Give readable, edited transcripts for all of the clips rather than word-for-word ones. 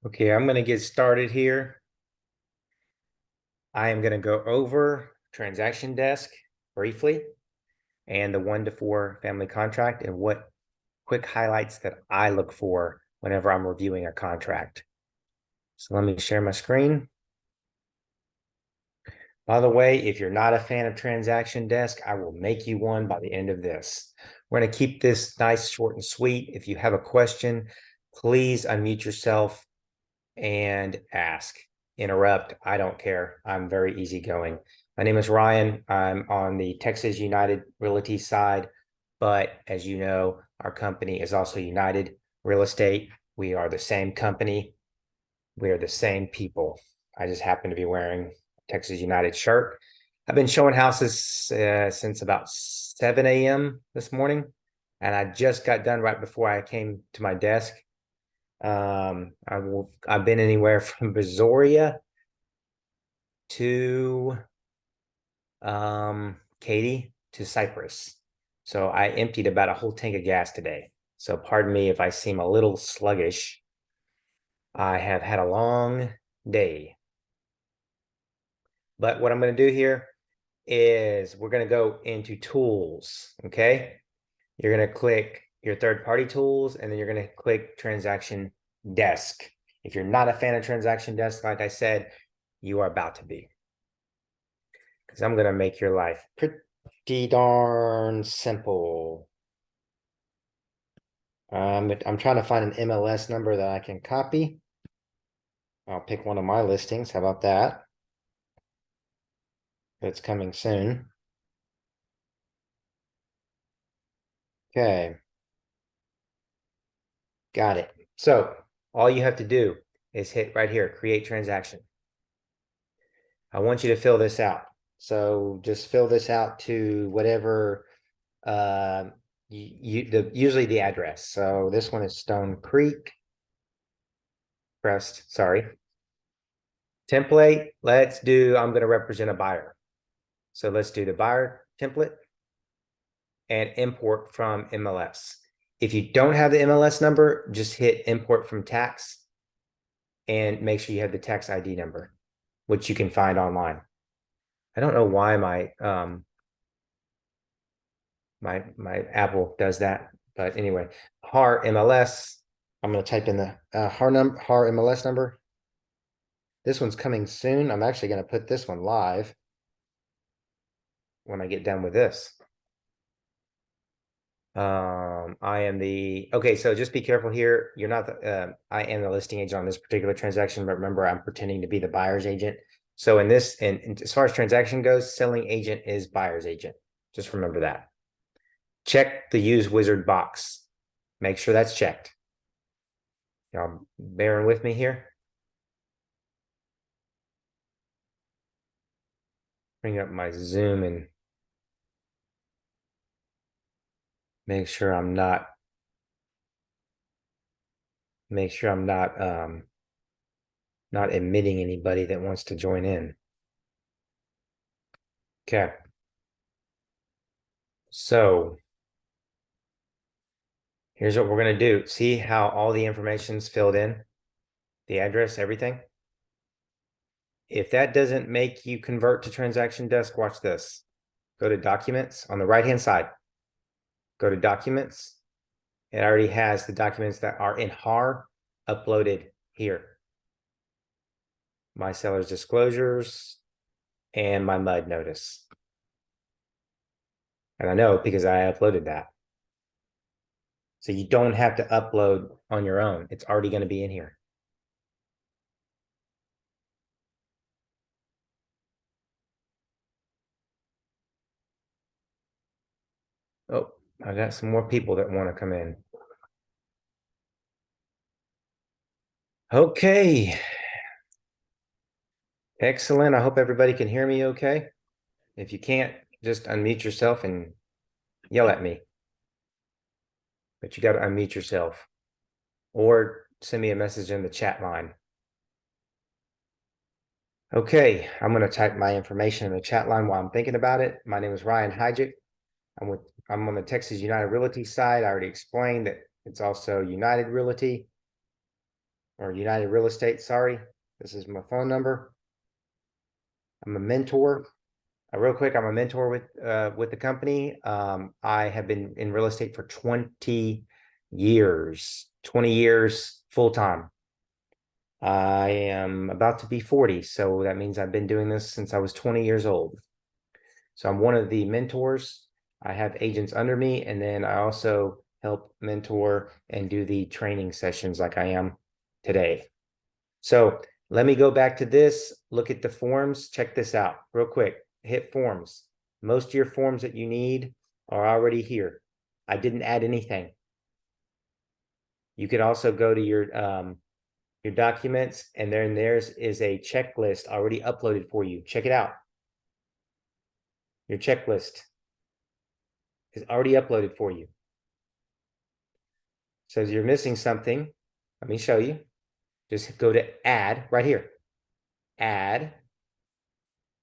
Okay, I'm going to get started here. I am going to go over transaction desk briefly and the 1 to 4 family contract and what quick highlights that I look for whenever I'm reviewing a contract. So let me share my screen. By the way, if you're not a fan of transaction desk, I will make you one by the end of this. We're going to keep this nice, short, and sweet. If you have a question, please unmute yourself and ask. Interrupt. I don't care. I'm very easygoing. My name is Ryan. I'm on the Texas United Realty side, but as you know, our company is also United Real Estate. We are the same company. We are the same people. I just happen to be wearing a Texas United shirt. I've been showing houses since about 7 a.m. this morning, and I just got done right before I came to my desk. I've been anywhere from Brazoria to Katy to Cypress. So I emptied about a whole tank of gas today. So pardon me if I seem a little sluggish. I have had a long day. But what I'm going to do here is we're going to go into tools. Okay. You're going to click your third-party tools, and then you're going to click transaction desk. If you're not a fan of transaction desk, like I said, you are about to be. Because I'm going to make your life pretty darn simple. I'm trying to find an MLS number that I can copy. I'll pick one of my listings. How about that? It's coming soon. Okay. Got it. So all you have to do is hit right here, create transaction. I want you to fill this out. So just fill this out to whatever usually the address. So this one is Stone Creek. Pressed, sorry. Template, I'm going to represent a buyer. So let's do the buyer template and import from MLS. If you don't have the MLS number, just hit import from tax and make sure you have the tax ID number, which you can find online. I don't know why my Apple does that, but anyway, HAR MLS. I'm going to type in the HAR MLS number. This one's coming soon. I'm actually going to put this one live when I get done with this. Okay, so just be careful here. You're not I am the listing agent on this particular transaction, but remember, I'm pretending to be the buyer's agent. So in this, and as far as transaction goes, selling agent is buyer's agent. Just remember that. Check the use wizard box. Make sure that's checked. Y'all bearing with me here? Bring up my Zoom and make sure I'm not not admitting anybody that wants to join in. Okay. So here's what we're going to do. See how all the information's filled in? The address, everything? If that doesn't make you convert to transaction desk, watch this. Go to documents on the right-hand side. Go to documents. It already has the documents that are in HAR uploaded here. My seller's disclosures and my MUD notice. And I know because I uploaded that. So you don't have to upload on your own. It's already going to be in here. Oh, I got some more people that want to come in. Okay. Excellent. I hope everybody can hear me okay. If you can't, just unmute yourself and yell at me. But you got to unmute yourself or send me a message in the chat line. Okay, I'm going to type my information in the chat line while I'm thinking about it. My name is Ryan Hygic. I'm on the Texas United Realty side. I already explained that it's also United Realty. or United Real Estate, sorry. This is my phone number. I'm a mentor. Real quick, I'm a mentor with the company. I have been in real estate for 20 years, 20 years full time. I am about to be 40, so that means I've been doing this since I was 20 years old. So I'm one of the mentors. I have agents under me, and then I also help mentor and do the training sessions like I am today. So let me go back to this, look at the forms, check this out real quick. Hit forms. Most of your forms that you need are already here. I didn't add anything. You could also go to your documents, and then there's a checklist already uploaded for you. Check it out. Your checklist is already uploaded for you. Says you're missing something. Let me show you. Just go to add right here. Add,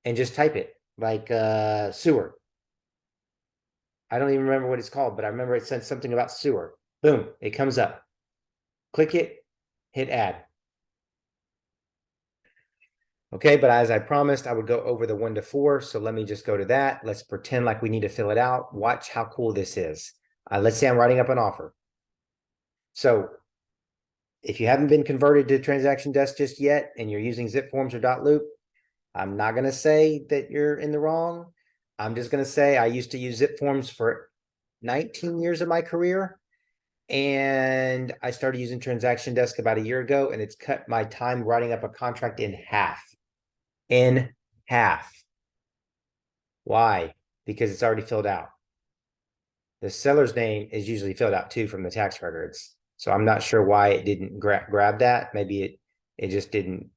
and just type it like sewer. I don't even remember what it's called, but I remember it said something about sewer. Boom, it comes up. Click it, hit add. Okay, but as I promised, I would go over the 1 to 4. So let me just go to that. Let's pretend like we need to fill it out. Watch how cool this is. Let's say I'm writing up an offer. So if you haven't been converted to Transaction Desk just yet and you're using Zip Forms or .loop, I'm not going to say that you're in the wrong. I'm just going to say I used to use Zip Forms for 19 years of my career. And I started using Transaction Desk about a year ago, and it's cut my time writing up a contract in half. In half. Why? Because it's already filled out. The seller's name is usually filled out too from the tax records. So I'm not sure why it didn't grab that. Maybe it just didn't.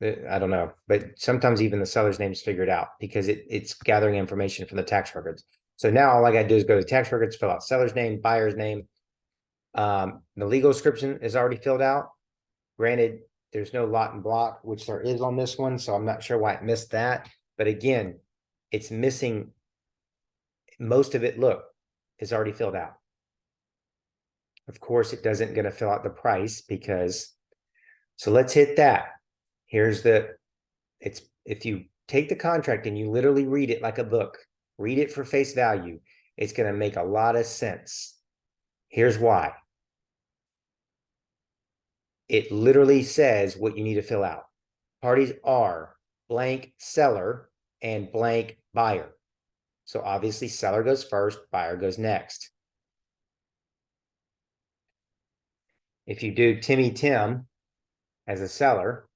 I don't know. But sometimes even the seller's name is figured out because it's gathering information from the tax records. So now all I got to do is go to tax records, fill out seller's name, buyer's name. The legal description is already filled out. Granted, there's no lot and block, which there is on this one, so I'm not sure why it missed that. But again, it's missing most of it. Look, is already filled out. Of course, it doesn't going to fill out the price because, so let's hit that. Here's it's if you take the contract and you literally read it like a book, read it for face value, it's going to make a lot of sense. Here's why. It literally says what you need to fill out. Parties are blank seller and blank buyer. So obviously seller goes first, buyer goes next. If you do Timmy Tim as a seller,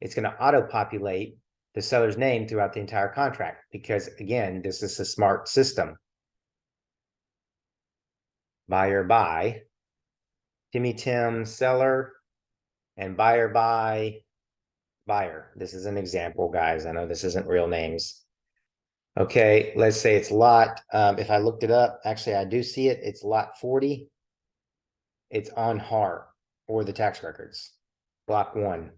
it's going to auto-populate the seller's name throughout the entire contract because, again, this is a smart system. Buyer by, Timmy Tim seller, and buyer by buyer. This is an example, guys. I know this isn't real names. Okay, let's say it's lot. If I looked it up, actually, I do see it. It's lot 40. It's on HAR or the tax records, block 1.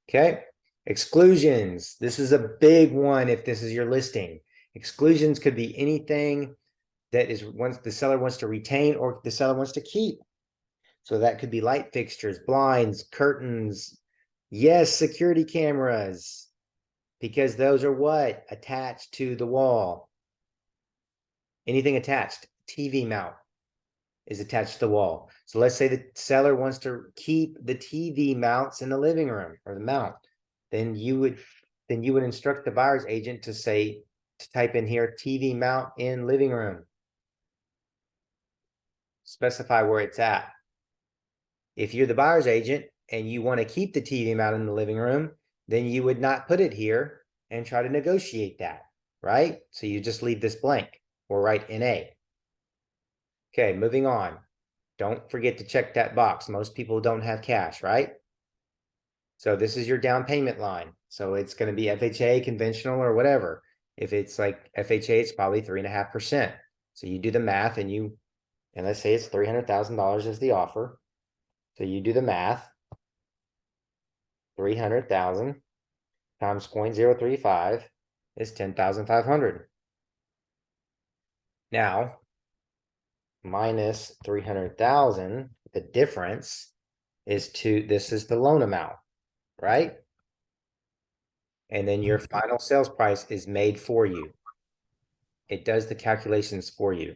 Okay, exclusions. This is a big one if this is your listing. Exclusions could be anything that is once the seller wants to retain or the seller wants to keep. So that could be light fixtures, blinds, curtains, yes, security cameras, because those are what? Attached to the wall. Anything attached, TV mount is attached to the wall. So let's say the seller wants to keep the TV mounts in the living room or the mount. Then you would instruct the buyer's agent to say, to type in here, TV mount in living room. Specify where it's at. If you're the buyer's agent and you want to keep the TV mount in the living room, then you would not put it here and try to negotiate that, right? So you just leave this blank or write NA. Okay, moving on. Don't forget to check that box. Most people don't have cash, right? So this is your down payment line. So it's going to be FHA, conventional, or whatever. If it's like FHA, it's probably 3.5%. So you do the math and let's say it's $300,000 is the offer. So you do the math. 300,000 times 0.035 is 10,500. Now, minus 300,000, the difference this is the loan amount, right? And then your final sales price is made for you. It does the calculations for you.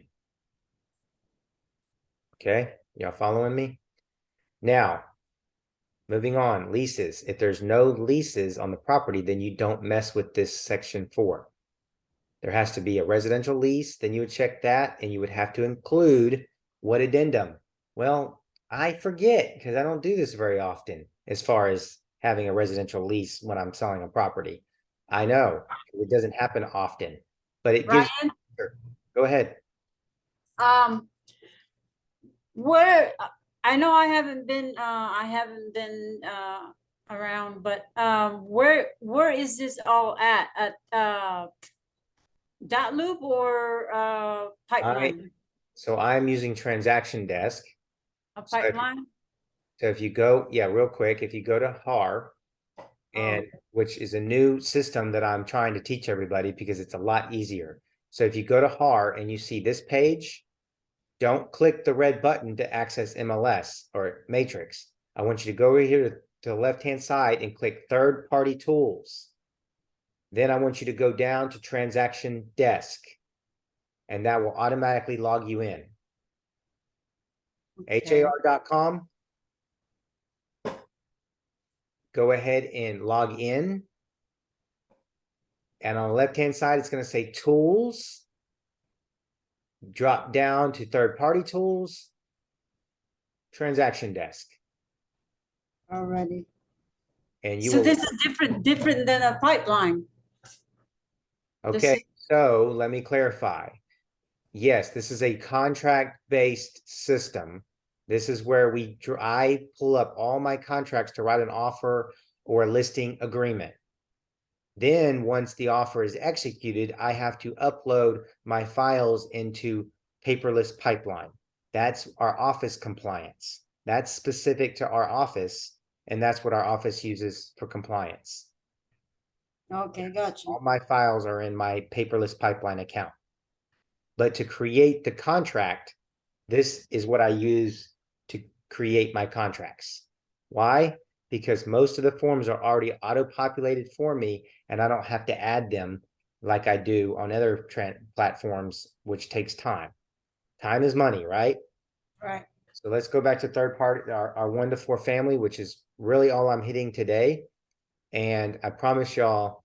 Okay, y'all following me? Now, moving on, leases. If there's no leases on the property, then you don't mess with this section 4. There has to be a residential lease, then you would check that, and you would have to include what addendum? Well, I forget because I don't do this very often as far as having a residential lease when I'm selling a property. I know it doesn't happen often, but it gives. Ryan, Go ahead. where I know I haven't been around, but where is this all at dot loop or pipeline? So I'm using Transaction Desk. A pipeline? So if you go, yeah, real quick, if you go to HAR, and which is a new system that I'm trying to teach everybody because it's a lot easier. So if you go to HAR and you see this page, don't click the red button to access MLS or Matrix. I want you to go over here to the left-hand side and click third-party tools. Then I want you to go down to Transaction Desk, and that will automatically log you in. Okay. har.com. Go ahead and log in. And on the left-hand side, it's going to say Tools. Drop down to third-party tools, Transaction Desk. Already. And you So will. this is different than a pipeline. Okay, so let me clarify. Yes, this is a contract-based system. This is where I pull up all my contracts to write an offer or a listing agreement. Then once the offer is executed, I have to upload my files into paperless pipeline. That's our office compliance. That's specific to our office, and that's what our office uses for compliance. Okay, gotcha. All my files are in my paperless pipeline account. But to create the contract, this is what I use to create my contracts. Why? Because most of the forms are already auto-populated for me, and I don't have to add them like I do on other platforms, which takes time. Time is money, right? Right. So let's go back to third party, our 1 to 4 family, which is really all I'm hitting today. And I promise y'all,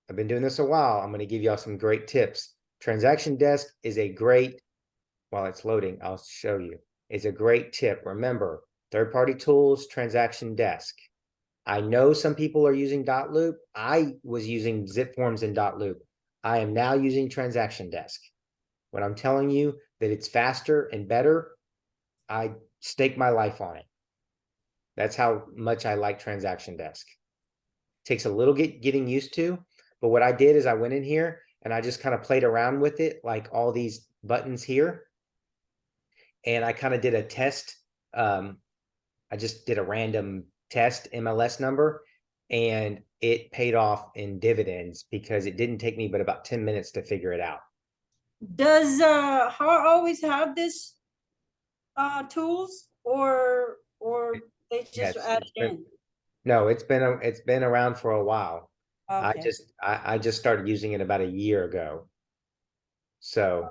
I've been doing this a while. I'm going to give y'all some great tips. Transaction Desk is a great, while it's loading, I'll show you. It's a great tip. Remember, third-party tools, Transaction Desk. I know some people are using dotloop. I was using zip forms in dotloop. I am now using Transaction Desk. When I'm telling you that it's faster and better, I stake my life on it. That's how much I like Transaction Desk. Takes a little getting used to, but what I did is I went in here and I just kind of played around with it, like all these buttons here. And I kind of did a test. I just did a random test MLS number, and it paid off in dividends because it didn't take me but about 10 minutes to figure it out. Does HAR always have this tools or they just Yes, added in? no, it's been around for a while. Okay. I just started using it about a year ago. So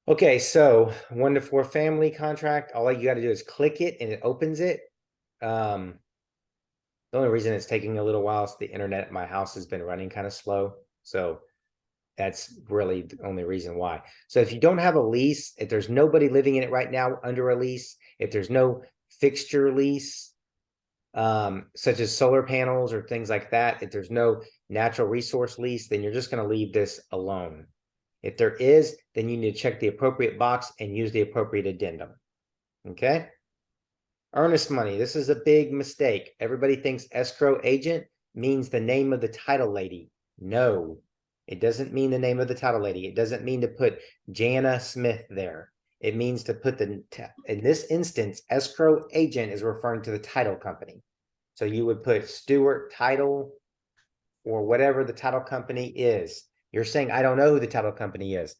okay, so 1 to 4 family contract, all you got to do is click it and it opens it. The only reason it's taking a little while is the internet at my house has been running kind of slow. So that's really the only reason why. So if you don't have a lease, if there's nobody living in it right now under a lease, if there's no fixture lease, such as solar panels or things like that, if there's no natural resource lease, then you're just going to leave this alone. If there is, then you need to check the appropriate box and use the appropriate addendum. Okay. Earnest money. This is a big mistake. Everybody thinks escrow agent means the name of the title lady. No, it doesn't mean the name of the title lady. It doesn't mean to put Jana Smith there. It means to put in this instance, escrow agent is referring to the title company. So you would put Stewart Title or whatever the title company is. You're saying, I don't know who the title company is.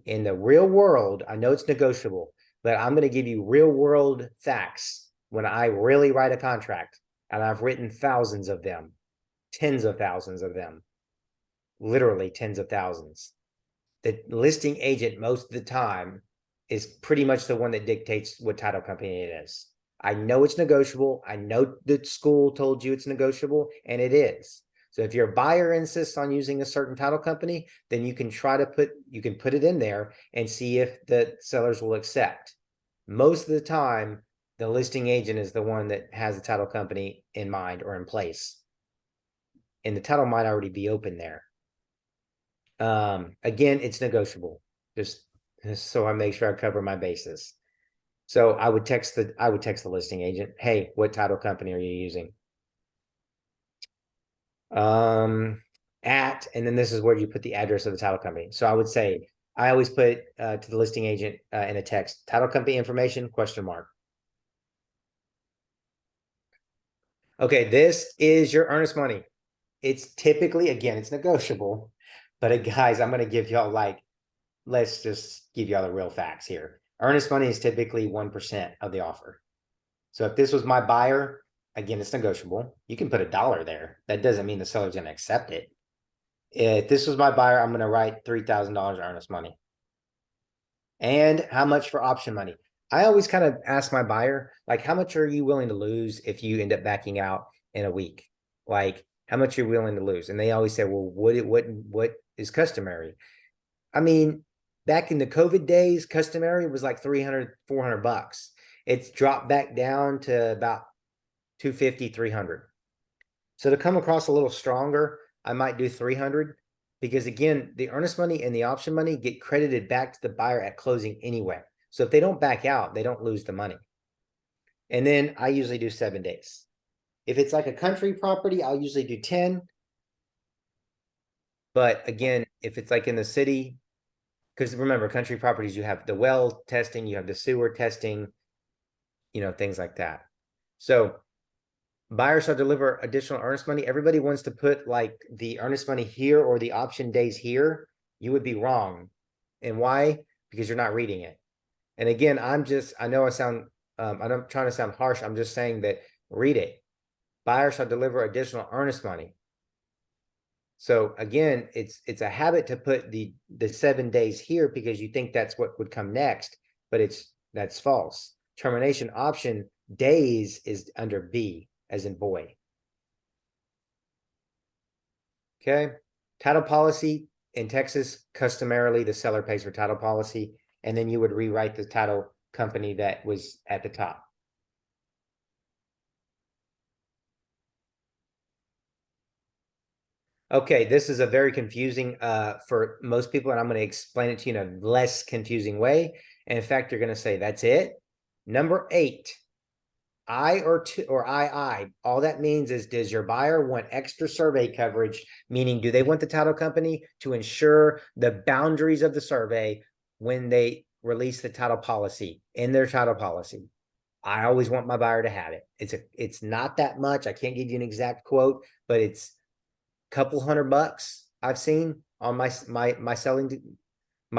In the real world, I know it's negotiable, but I'm going to give you real world facts when I really write a contract, and I've written thousands of them, tens of thousands of them, literally tens of thousands. The listing agent most of the time is pretty much the one that dictates what title company it is. I know it's negotiable. I know the school told you it's negotiable, and it is. So if your buyer insists on using a certain title company, then you can put it in there and see if the sellers will accept. Most of the time, the listing agent is the one that has the title company in mind or in place. And the title might already be open there. Again, it's negotiable. Just so I make sure I cover my bases. So I would text the listing agent, hey, what title company are you using? And then this is where you put the address of the title company. So I would say, I always put to the listing agent in a text, title company information, question mark. Okay, this is your earnest money. It's typically, again, it's negotiable, but guys, I'm going to give y'all let's just give y'all the real facts here. Earnest money is typically 1% of the offer. So if this was my buyer, again, it's negotiable. You can put $1 there. That doesn't mean the seller's going to accept it. If this was my buyer, I'm going to write $3,000 earnest money. And how much for option money? I always kind of ask my buyer, like, how much are you willing to lose if you end up backing out in a week? Like, how much you're willing to lose? And they always say, well, what is customary? I mean, back in the COVID days, customary was like 300, 400 bucks. It's dropped back down to about 250, 300. So to come across a little stronger, I might do 300 because again, the earnest money and the option money get credited back to the buyer at closing anyway. So if they don't back out, they don't lose the money. And then I usually do 7 days. If it's like a country property, I'll usually do 10. But again, if it's like in the city, because remember, country properties, you have the well testing, you have the sewer testing, things like that. So buyers shall deliver additional earnest money. Everybody wants to put like the earnest money here or the option days here. You would be wrong. And why? Because you're not reading it. And again, I know I'm not trying to sound harsh. I'm just saying that read it. Buyers shall deliver additional earnest money. So again, it's a habit to put the 7 days here because you think that's what would come next, but that's false. Termination option days is under B as in boy. Okay. Title policy in Texas, customarily the seller pays for title policy, and then you would rewrite the title company that was at the top. Okay, this is a very confusing for most people, and I'm going to explain it to you in a less confusing way. And in fact, you're going to say, that's it. Number 8, I or II, all that means is, does your buyer want extra survey coverage? Meaning, do they want the title company to ensure the boundaries of the survey when they release the title policy in their title policy? I always want my buyer to have it. It's not that much. I can't give you an exact quote, but it's couple $100 I've seen on my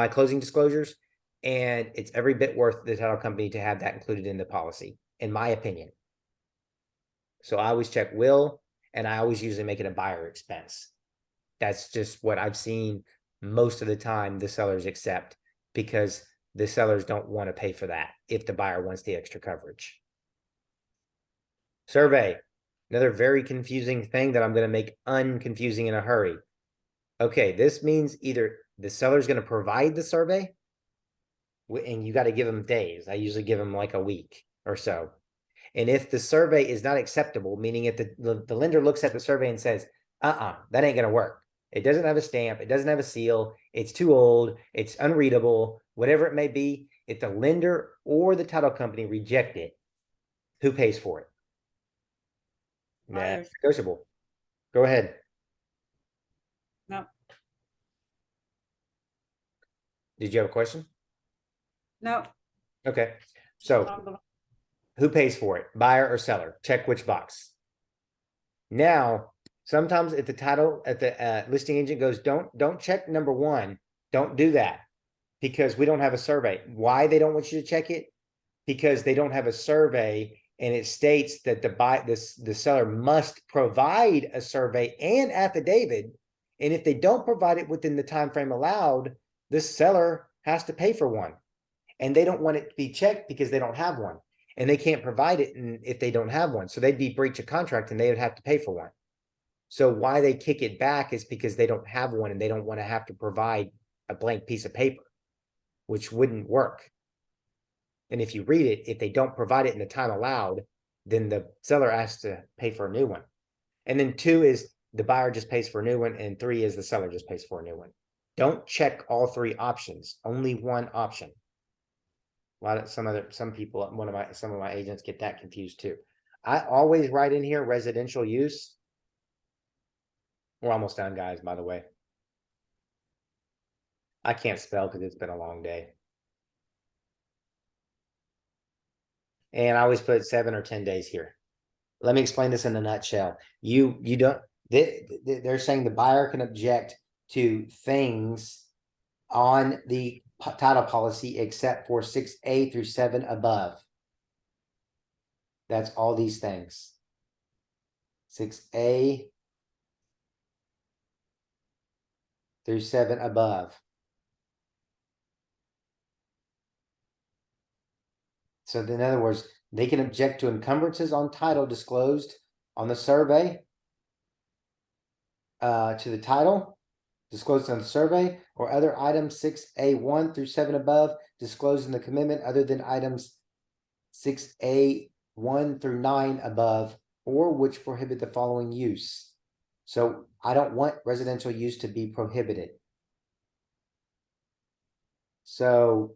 closing disclosures, and it's every bit worth the title company to have that included in the policy, in my opinion. So I always check will, and I always usually make it a buyer expense. That's just what I've seen most of the time the sellers accept, because the sellers don't want to pay for that if the buyer wants the extra coverage. Survey. Another very confusing thing that I'm going to make unconfusing in a hurry. Okay, this means either the seller's going to provide the survey, and you got to give them days. I usually give them like a week or so. And if the survey is not acceptable, meaning if the lender looks at the survey and says, that ain't going to work. It doesn't have a stamp. It doesn't have a seal. It's too old. It's unreadable, whatever it may be. If the lender or the title company reject it, who pays for it? That's negotiable. Go ahead. No. Did you have a question? No. Okay. So who pays for it? Buyer or seller? Check which box. Now, sometimes if the listing agent goes, don't check number 1. Don't do that because we don't have a survey. Why they don't want you to check it? because they don't have a survey, and it states that the seller must provide a survey and affidavit. And if they don't provide it within the time frame allowed, the seller has to pay for one. And they don't want it to be checked because they don't have one. And they can't provide it if they don't have one. So they'd be breach of contract and they would have to pay for one. So why they kick it back is because they don't have one and they don't want to have to provide a blank piece of paper, which wouldn't work. And if you read it, if they don't provide it in the time allowed, then the seller has to pay for a new one. And then 2 is the buyer just pays for a new one, and 3 is the seller just pays for a new one. Don't check all 3 options, only one option. Some people, some of my agents get that confused too. I always write in here residential use. We're almost done, guys, by the way. I can't spell because it's been a long day. And I always put 7 or 10 days here. Let me explain this in a nutshell. They're saying the buyer can object to things on the title policy except for 6A through 7 above. That's all these things. 6A through 7 above. So in other words, they can object to encumbrances on title disclosed on the survey, to the title disclosed on the survey, or other items 6A1 through 7 above disclosed in the commitment other than items 6A1 through 9 above, or which prohibit the following use. So I don't want residential use to be prohibited. So,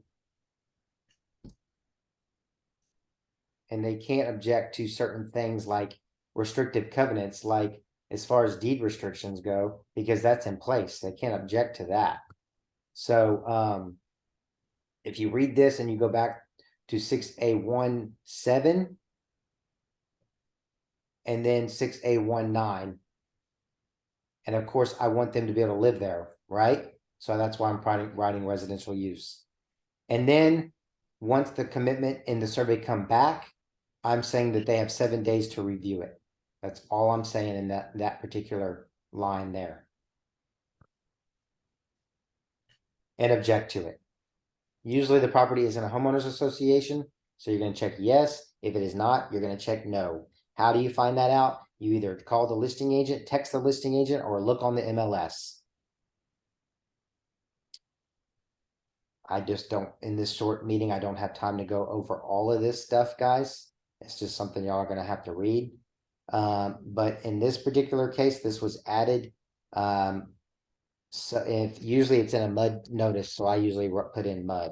and they can't object to certain things like restrictive covenants, like as far as deed restrictions go, because that's in place. They can't object to that. So if you read this and you go back to 6A17 and then 6A19, and of course I want them to be able to live there, right? So that's why I'm writing residential use. And then once the commitment and the survey come back, I'm saying that they have 7 days to review it. That's all I'm saying in that particular line there. And object to it. Usually the property is in a homeowners association, so you're going to check yes. If it is not, you're going to check no. How do you find that out? You either call the listing agent, text the listing agent, or look on the MLS. I just don't, in this short meeting, I don't have time to go over all of this stuff, guys. It's just something y'all are going to have to read. But in this particular case, this was added. So if usually it's in a MUD notice, so I usually put in MUD.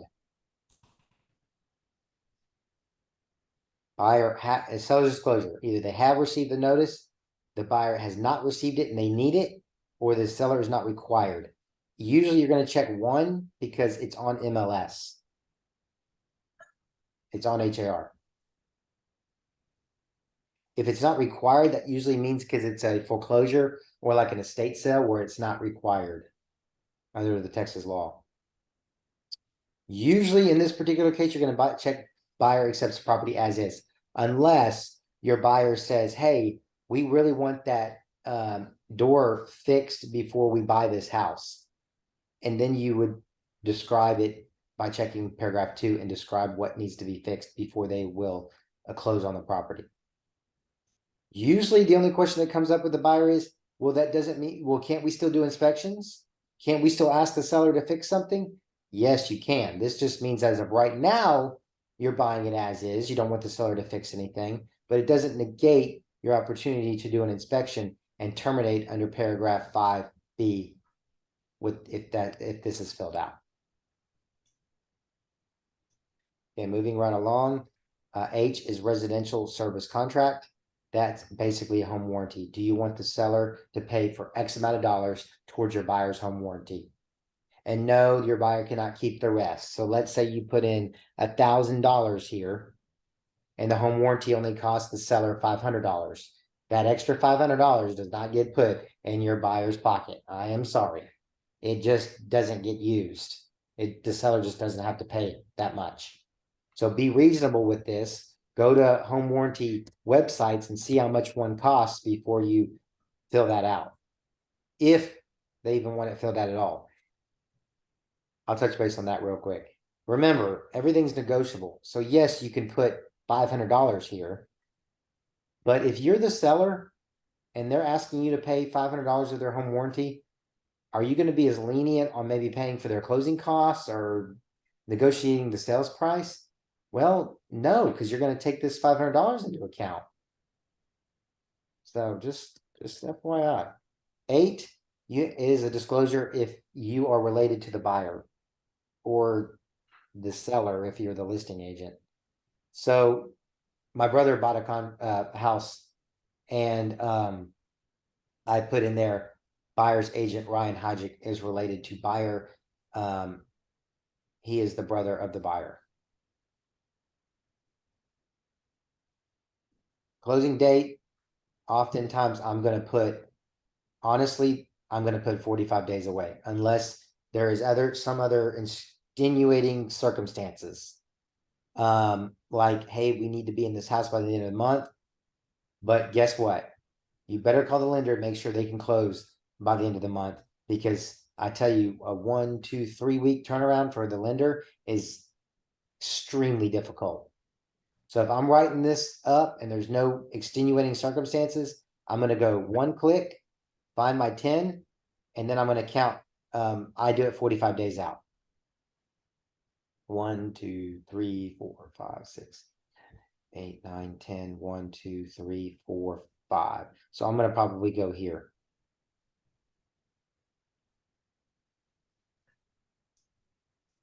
Buyer seller's disclosure. Either they have received the notice, the buyer has not received it and they need it, or the seller is not required. Usually you're going to check 1 because it's on MLS. It's on HAR. If it's not required, that usually means because it's a foreclosure or like an estate sale where it's not required under the Texas law. Usually in this particular case, you're going to check buyer accepts property as is, unless your buyer says, hey, we really want that door fixed before we buy this house. And then you would describe it by checking paragraph 2 and describe what needs to be fixed before they will close on the property. Usually the only question that comes up with the buyer is, well, that doesn't mean, well, can't we still do inspections? Can't we still ask the seller to fix something? Yes, you can. This just means as of right now, you're buying it as is. You don't want the seller to fix anything, but it doesn't negate your opportunity to do an inspection and terminate under paragraph 5B if this is filled out. Okay, moving right along. H is residential service contract. That's basically a home warranty. Do you want the seller to pay for X amount of dollars towards your buyer's home warranty? And no, your buyer cannot keep the rest. So let's say you put in $1,000 here and the home warranty only costs the seller $500. That extra $500 does not get put in your buyer's pocket. I am sorry. It just doesn't get used. The seller just doesn't have to pay that much. So be reasonable with this. Go to home warranty websites and see how much one costs before you fill that out. If they even want it filled out at all. I'll touch base on that real quick. Remember, everything's negotiable. So yes, you can put $500 here. But if you're the seller and they're asking you to pay $500 of their home warranty, are you going to be as lenient on maybe paying for their closing costs or negotiating the sales price? Well, no, because you're going to take this $500 into account. So just FYI. 8 is a disclosure if you are related to the buyer or the seller if you're the listing agent. So my brother bought a house and I put in there buyer's agent Ryan Hodgick is related to buyer. He is the brother of the buyer. Closing date, oftentimes I'm going to put, honestly, I'm going to put 45 days away unless there is some other extenuating circumstances. Like, hey, we need to be in this house by the end of the month. But guess what? You better call the lender, make sure they can close by the end of the month, because I tell you, a 1, 2, 3 week turnaround for the lender is extremely difficult. So if I'm writing this up and there's no extenuating circumstances, I'm going to go 1 click, find my 10, and then I'm going to count. I do it 45 days out. 1, 2, 3, 4, 5, 6, 8, 9, 10, 1, 2, 3, 4, 5. So I'm going to probably go here.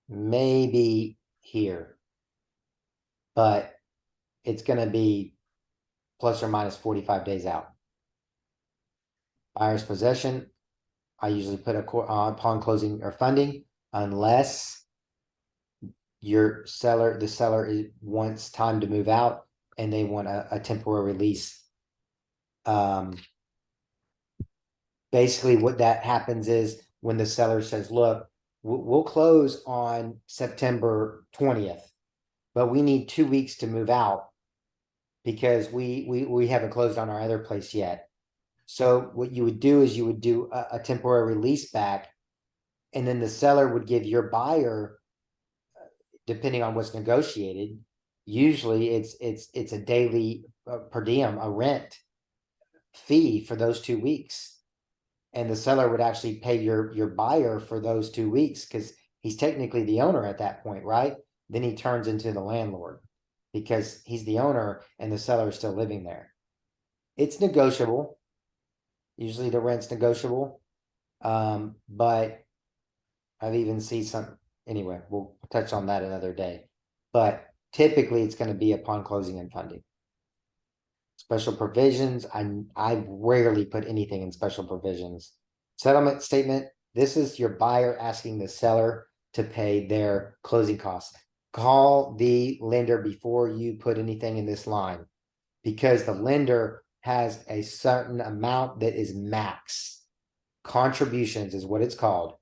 Maybe here, but it's going to be plus or minus 45 days out. Buyer's possession, I usually put upon closing or funding, unless the seller wants time to move out and they want a temporary release. Basically what that happens is when the seller says, look, we'll close on September 20th, but we need 2 weeks to move out because we haven't closed on our other place yet. So what you would do is you would do a temporary release back, and then the seller would give your buyer, depending on what's negotiated, usually it's a daily per diem, a rent fee for those 2 weeks. And the seller would actually pay your buyer for those 2 weeks because he's technically the owner at that point, right? Then he turns into the landlord because he's the owner and the seller is still living there. It's negotiable. Usually the rent's negotiable. But I've even seen some, anyway, we'll touch on that another day. But typically it's going to be upon closing and funding. Special provisions, I rarely put anything in special provisions. Settlement statement, this is your buyer asking the seller to pay their closing costs. Call the lender before you put anything in this line, because the lender has a certain amount that is max. Contributions is what it's called.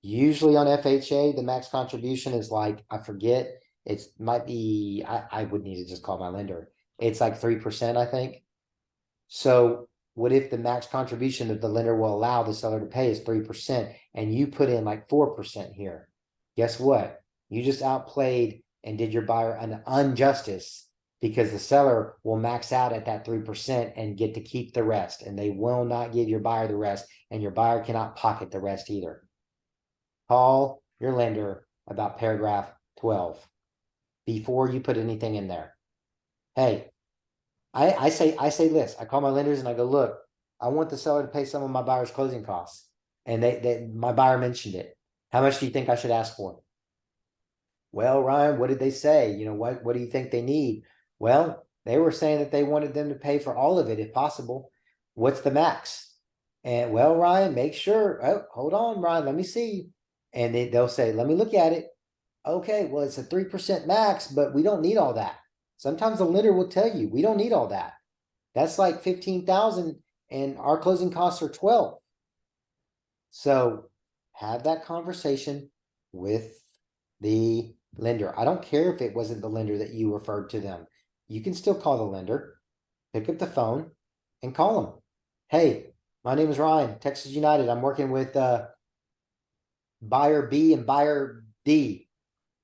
Usually on FHA, the max contribution is like, I forget, it might be, I would need to just call my lender. It's like 3%, I think. So what if the max contribution that the lender will allow the seller to pay is 3% and you put in like 4% here? Guess what? You just outplayed and did your buyer an injustice, because the seller will max out at that 3% and get to keep the rest, and they will not give your buyer the rest, and your buyer cannot pocket the rest either. Call your lender about paragraph 12 before you put anything in there. Hey, I say this. I call my lenders and I go, look, I want the seller to pay some of my buyer's closing costs. And my buyer mentioned it. How much do you think I should ask for? Well, Ryan, what did they say? You know, what do you think they need? Well, they were saying that they wanted them to pay for all of it if possible. What's the max? And well, Ryan, make sure. Oh, hold on, Ryan, let me see. And they'll say, let me look at it. Okay, well, it's a 3% max, but we don't need all that. Sometimes the lender will tell you, we don't need all that. That's like 15,000 and our closing costs are 12. So have that conversation with the lender. I don't care if it wasn't the lender that you referred to them. You can still call the lender, pick up the phone and call them. Hey, my name is Ryan, Texas United. I'm working with buyer B and buyer D.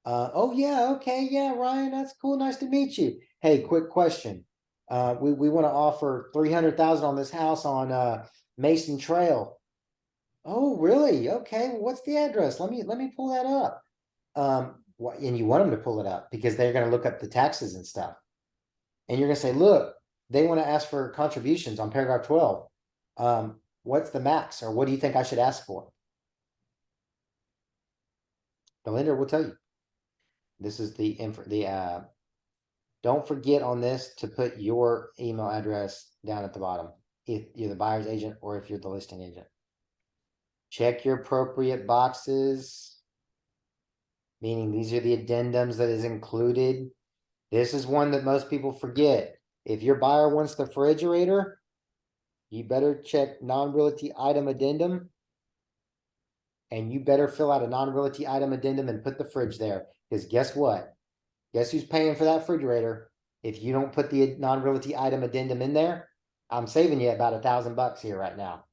Oh yeah, okay, yeah, Ryan, that's cool. Nice to meet you. Hey, quick question. We want to offer 300,000 on this house on Mason Trail. Oh, really? Okay, well, what's the address? Let me pull that up. And you want them to pull it up because they're going to look up the taxes and stuff. And you're going to say, look, they want to ask for contributions on paragraph 12. What's the max, or what do you think I should ask for? The lender will tell you. This is don't forget on this to put your email address down at the bottom if you're the buyer's agent or if you're the listing agent. Check your appropriate boxes, meaning these are the addendums that is included. This is one that most people forget. If your buyer wants the refrigerator, you better check non-realty item addendum. And you better fill out a non-realty item addendum and put the fridge there. Because guess what? Guess who's paying for that refrigerator? If you don't put the non-realty item addendum in there, I'm saving you about $1,000 here right now.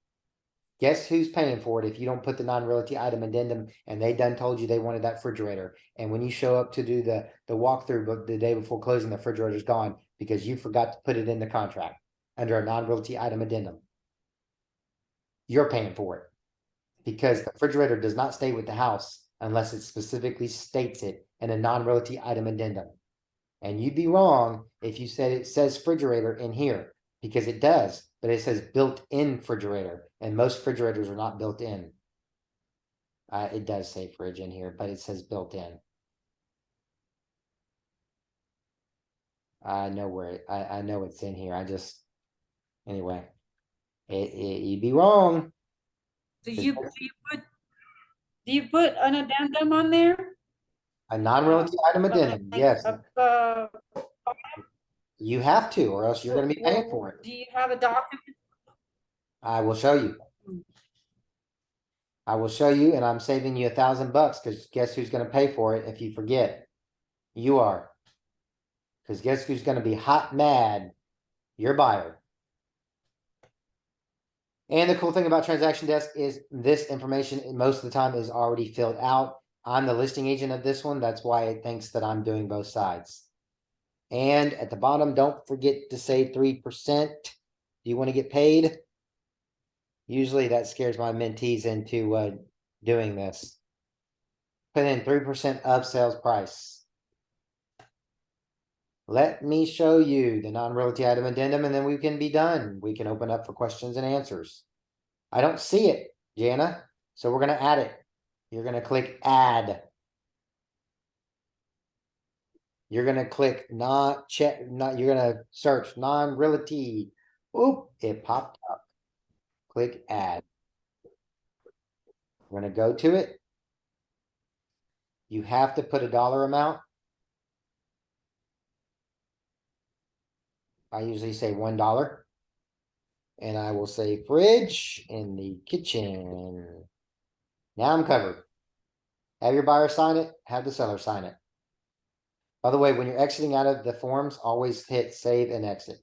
Guess who's paying for it if you don't put the non-realty item addendum and they done told you they wanted that refrigerator. And when you show up to do the walkthrough but the day before closing, the refrigerator's gone because you forgot to put it in the contract under a non-realty item addendum. You're paying for it because the refrigerator does not stay with the house unless it specifically states it in a non-realty item addendum. And you'd be wrong if you said it says refrigerator in here, because it does, but it says built-in refrigerator, and most refrigerators are not built in. It does say fridge in here, but it says built-in. I know where I know it's in here. Anyway, you'd be wrong. Do you put an addendum on there? A non-realty item addendum, yes. You have to, or else you're going to be paying for it. Do you have a document? I will show you. I will show you, and I'm saving you $1,000 because guess who's going to pay for it if you forget? You are. Because guess who's going to be hot mad? Your buyer. And the cool thing about Transaction Desk is this information most of the time is already filled out. I'm the listing agent of this one. That's why it thinks that I'm doing both sides. And at the bottom, don't forget to say 3%. Do you want to get paid? Usually that scares my mentees into doing this. Put in 3% of sales price. Let me show you the non-realty item addendum and then we can be done. We can open up for questions and answers. I don't see it, Jana. So we're going to add it. You're going to click add. You're going to click you're going to search non-realty. Oop, it popped up. Click add. We're going to go to it. You have to put a dollar amount. I usually say $1. And I will say fridge in the kitchen. Now I'm covered. Have your buyer sign it. Have the seller sign it. By the way, when you're exiting out of the forms, always hit save and exit.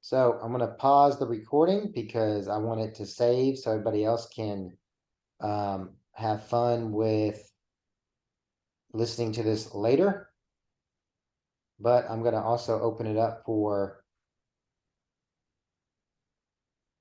So I'm going to pause the recording because I want it to save so everybody else can have fun with listening to this later. But I'm going to also open it up for